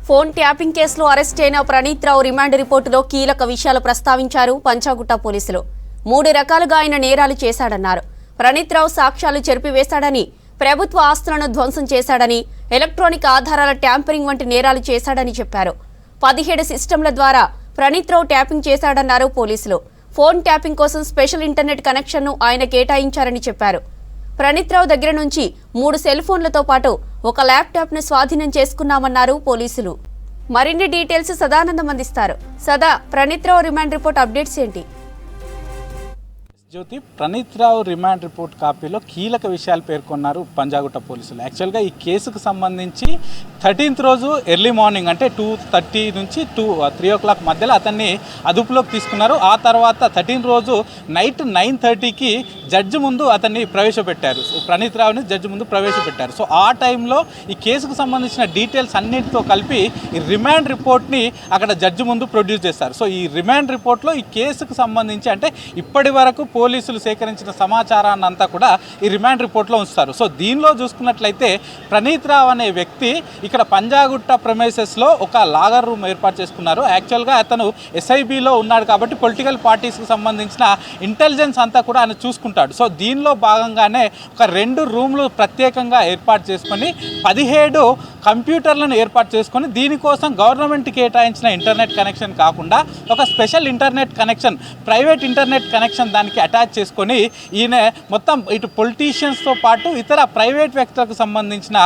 Phone tapping కేసులో arrest అయిన ప్రణీత్ రావు remand రిపోర్టులో కీలక విషయాలు ప్రస్తావించారు పంచాగుట్ట పోలీసులు. 3 రకాలుగా ఆయన నేరాలు చేశాడన్నారు. ప్రణీత్ రావు సాక్ష్యాలు చెరిపివేశాడని, ప్రభుత్వ ఆస్తులను ధ్వంసం చేశాడని, ఎలక్ట్రానిక్ ఆధారాల ట్యాంపరింగ్ వంటి నేరాలు చేశాడని చెప్పారు. 17 సిస్టంల ద్వారా ప్రణీత్ రావు ట్యాపింగ్ చేశాడన్నారు పోలీసులు. ఫోన్ ట్యాపింగ్ కోసం స్పెషల్ ఇంటర్నెట్ కనెక్షన్ను ఆయన కేటాయించారని చెప్పారు. ప్రణీత్ రావు దగ్గర నుంచి 3 సెల్ ఫోన్లతో పాటు ఒక ల్యాప్టాప్ ను స్వాధీనం చేసుకున్నామన్నారు పోలీసులు. మరిన్ని డీటెయిల్స్ సదానందం అందిస్తారు. సదా, ప్రణీత్ రావు రిమాండ్ రిపోర్ట్ అప్డేట్స్ ఏంటి? జ్యోతి, ప్రణీత్ రావు రిమాండ్ రిపోర్ట్ కాపీలో కీలక విషయాలు పేర్కొన్నారు పంజాగుట్ట పోలీసులు. యాక్చువల్గా ఈ కేసుకు సంబంధించి 13th రోజు ఎర్లీ మార్నింగ్ అంటే 2:30 నుంచి 3 o'clock మధ్యలో అతన్ని అదుపులోకి తీసుకున్నారు. ఆ తర్వాత 13th రోజు నైట్ 9:30కి జడ్జి ముందు అతన్ని ప్రవేశపెట్టారు. ప్రణీత్ రావుని జడ్జి ముందు ప్రవేశపెట్టారు. సో ఆ టైంలో ఈ కేసుకు సంబంధించిన డీటెయిల్స్ అన్నిటితో కలిపి ఈ రిమాండ్ రిపోర్ట్ని అక్కడ జడ్జి ముందు ప్రొడ్యూస్ చేస్తారు. సో ఈ రిమాండ్ రిపోర్ట్లో ఈ కేసుకు సంబంధించి అంటే ఇప్పటి వరకు పోలీసులు సేకరించిన సమాచారాన్ని అంతా కూడా ఈ రిమాండ్ రిపోర్ట్లో ఉంచుతారు. సో దీనిలో చూసుకున్నట్లయితే ప్రణీత్ రావు అనే వ్యక్తి ఇక్కడ పంజాగుట్ట ప్రెమైసెస్లో ఒక లాగర్ రూమ్ ఏర్పాటు చేసుకున్నారు. యాక్చువల్గా అతను ఎస్ఐబిలో ఉన్నాడు కాబట్టి పొలిటికల్ పార్టీస్కి సంబంధించిన ఇంటెలిజెన్స్ అంతా కూడా ఆయన చూసుకుంటాడు. సో దీనిలో భాగంగానే ఒక 2 రూమ్లు ప్రత్యేకంగా ఏర్పాటు చేసుకొని 17 కంప్యూటర్లను ఏర్పాటు చేసుకొని దీనికోసం గవర్నమెంట్ కేటాయించిన ఇంటర్నెట్ కనెక్షన్ కాకుండా ఒక special internet connection, private internet connection దానికి అటాచ్ చేసుకొని ఈయన మొత్తం ఇటు పొలిటీషియన్స్తో పాటు ఇతర ప్రైవేట్ వ్యక్తులకు సంబంధించిన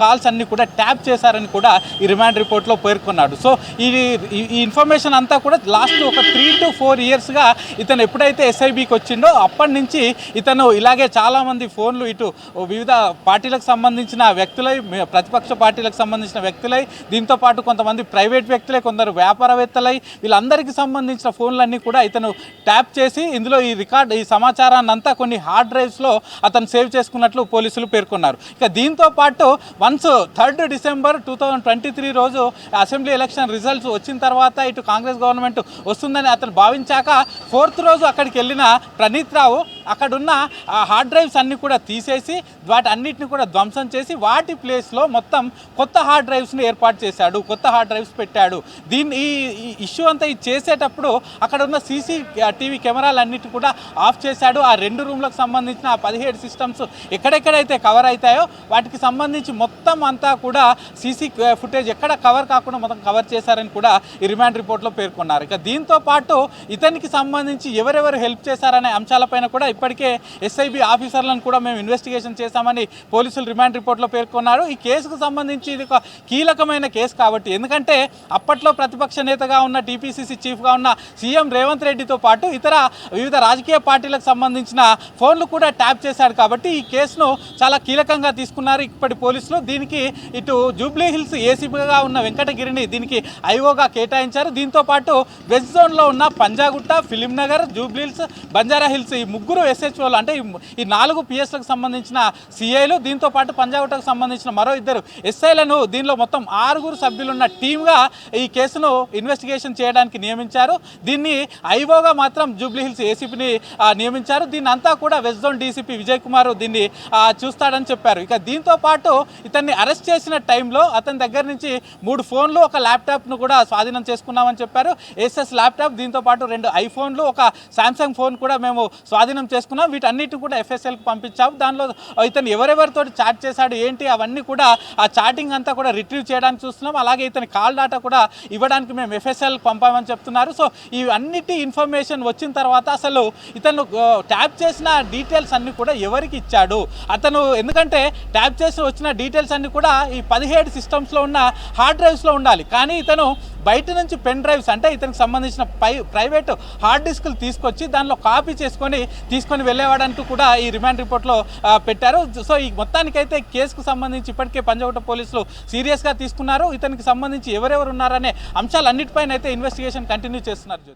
కాల్స్ అన్ని కూడా ట్యాప్ చేశారని కూడా ఈ రిమాండ్ రిపోర్ట్లో పేర్కొన్నాడు. సో ఈ ఇన్ఫర్మేషన్ అంతా కూడా లాస్ట్ ఒక 3 to 4 ఇయర్స్గా ఇతను ఎప్పుడైతే ఎస్ఐబికి వచ్చిండో అప్పటి నుంచి ఇతను ఇలాగే చాలామంది ఫోన్లు ఇటు వివిధ పార్టీలకు సంబంధించిన వ్యక్తులై, ప్రతిపక్ష పార్టీలకు సంబంధించిన వ్యక్తులై, దీంతోపాటు కొంతమంది ప్రైవేట్ వ్యక్తులై, కొందరు వ్యాపారవేత్తలై, వీళ్ళందరికీ సంబంధించిన ఫోన్లన్నీ కూడా ఇతను ట్యాప్ చేసి ఇందులో ఈ సమాచారాన్ని అంతా కొన్ని హార్డ్ డ్రైవ్స్లో అతను సేవ్ చేసుకున్నట్లు పోలీసులు పేర్కొన్నారు. ఇక దీంతో పాటు వన్స్ 3rd December 2023 రోజు అసెంబ్లీ ఎలక్షన్ రిజల్ట్స్ వచ్చిన తర్వాత ఇటు కాంగ్రెస్ గవర్నమెంట్ వస్తుందని అతను భావించాక 4th రోజు అక్కడికి వెళ్ళిన ప్రణీత్ రావు అక్కడున్న హార్డ్ డ్రైవ్స్ అన్నీ కూడా తీసేసి వాటి అన్నిటిని కూడా ధ్వంసం చేసి వాటి ప్లేస్లో మొత్తం కొత్త హార్డ్ డ్రైవ్స్ని ఏర్పాటు చేశాడు, కొత్త హార్డ్ డ్రైవ్స్ పెట్టాడు. ఈ ఇష్యూ అంతా చేసేటప్పుడు అక్కడ ఉన్న CCTV కెమెరాలన్నిటి కూడా ఆఫ్ చేశాడు. ఆ 2 రూమ్లకు సంబంధించిన 17 సిస్టమ్స్ ఎక్కడెక్కడైతే కవర్ అవుతాయో వాటికి సంబంధించి మొత్తం అంతా కూడా సీసీ ఫుటేజ్ ఎక్కడ కవర్ కాకుండా మొత్తం కవర్ చేశారని కూడా ఈ రిమాండ్ రిపోర్ట్లో పేర్కొన్నారు. ఇక దీంతో పాటు ఇతనికి సంబంధించి ఎవరెవరు హెల్ప్ చేశారనే అంశాలపైన కూడా ఇప్పటికే ఎస్ఐబి ఆఫీసర్లను కూడా మేము ఇన్వెస్టిగేషన్ చేశామని పోలీసులు రిమాండ్ రిపోర్ట్లో పేర్కొన్నారు. ఈ కేసుకు సంబంధించి ఇది ఒక కీలకమైన కేసు కాబట్టి, ఎందుకంటే అప్పట్లో ప్రతిపక్ష నేతగా ఉన్న టీపీసీసీ చీఫ్గా ఉన్న సీఎం రేవంత్ రెడ్డితో పాటు ఇతర వివిధ రాజకీయ పార్టీలకు సంబంధించిన ఫోన్లు కూడా ట్యాప్ చేశాడు కాబట్టి ఈ కేసును చాలా కీలకంగా తీసుకున్నారు ఇప్పటి పోలీసులు. దీనికి ఇటు జూబ్లీ హిల్స్ ఏసీపీగా ఉన్న వెంకటగిరిని దీనికి ఐఓగా కేటాయించారు. దీంతో పాటు వెస్ట్ జోన్లో ఉన్న Panjagutta, film Nagar, Jubilee hills, Banjara hills ఈ 3 SHOలు అంటే ఈ 4 PSలకు సంబంధించిన CIలు, దీంతో పాటు పంజాగుట్టకు సంబంధించిన మరో 2 SIలను దీనిలో మొత్తం 6 సభ్యులున్న టీమ్గా ఈ కేసును ఇన్వెస్టిగేషన్ చేయడానికి నియమించారు. దీన్ని ఐఓగా మాత్రం జూబ్లీ హిల్స్ ఏసీపీని నియమించారు. దీన్ని అంతా కూడా west zone DCP Vijay Kumar దీన్ని చూస్తాడని చెప్పారు. ఇక దీంతో పాటు ఇతన్ని అరెస్ట్ చేసిన టైంలో అతని దగ్గర నుంచి 3 ఫోన్లు, ఒక ల్యాప్టాప్ను కూడా స్వాధీనం చేసుకున్నామని చెప్పారు. ఏసెస్ ల్యాప్టాప్, దీంతో పాటు 2 ఐఫోన్లు, ఒక శాంసంగ్ ఫోన్ కూడా మేము స్వాధీనం చేసుకున్నాం. వీటన్నిటిని కూడా FSLకి పంపించాము. దానిలో ఇతను ఎవరెవరితో చాట్ చేశాడు ఏంటి అవన్నీ కూడా ఆ చాటింగ్ అంతా కూడా రిట్రీవ్ చేయడానికి చూస్తున్నాం. అలాగే ఇతని కాల్ డేటా కూడా ఇవ్వడానికి మేము FSLకి పంపామని చెప్తున్నారు. సో ఈ అన్నిటి ఇన్ఫర్మేషన్ వచ్చిన తర్వాత అసలు ఇతను ట్యాప్ చేసిన డీటెయిల్స్ అన్నీ కూడా ఎవరికి ఇచ్చాడు అతను, ఎందుకంటే ట్యాప్ చేసి వచ్చిన డీటెయిల్స్ అన్నీ కూడా ఈ 17 సిస్టమ్స్లో ఉన్న హార్డ్ డ్రైవ్స్లో ఉండాలి. కానీ ఇతను బయట నుంచి పెన్ డ్రైవ్స్ అంటే ఇతనికి సంబంధించిన ప్రైవేట్ హార్డ్ డిస్క్లు తీసుకొచ్చి దానిలో కాపీ తీసుకొని వెళ్ళేవాడంటూ కూడా ఈ రిమాండ్ రిపోర్ట్లో పెట్టారు. సో ఈ మొత్తానికైతే కేసుకు సంబంధించి ఇప్పటికే పంజాగుట్ట పోలీసులు సీరియస్గా తీసుకున్నారు. ఇతనికి సంబంధించి ఎవరెవరు ఉన్నారనే అంశాలన్నిటిపైన అయితే ఇన్వెస్టిగేషన్ కంటిన్యూ చేస్తున్నారు.